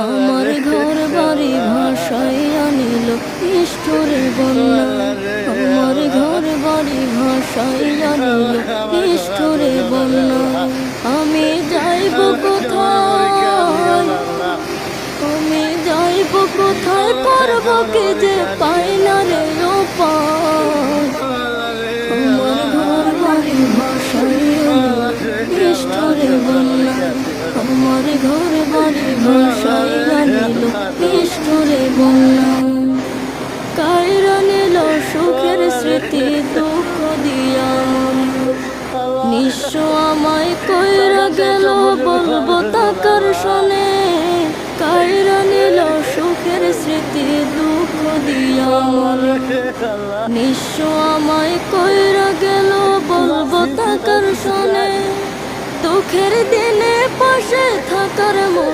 আমার ঘর বাড়ি ভাসাইয়া নিল নিষ্ঠুরে বন্যা। আমার ঘর বাড়ি ভাসাইয়া নিল নিষ্ঠুরে বন্যা। আমি যাইব কোথায়, আমি যাইব কোথায়, করব কি যে পাই না রে উপায়। আমার ঘর বাড়ি ভাসাইয়া নিল নিষ্ঠুরে বন্যা। আমার ঘর বাড়ি ভাসাইয়া নিল নিষ্ঠুরে বন্যা। কাইরা নিল সুখের স্মৃতি দুঃখ দিয়া, নিঃস্ব আমায় কইরা গেল বলবো তাকার শোনে। কাইরা নিল সুখের স্মৃতি দুঃখ দিয়া, নিঃস্ব আমায় কইরা গেল বলবো তাকার শোনে। দুঃখের দিনে পাশে থাকার মতো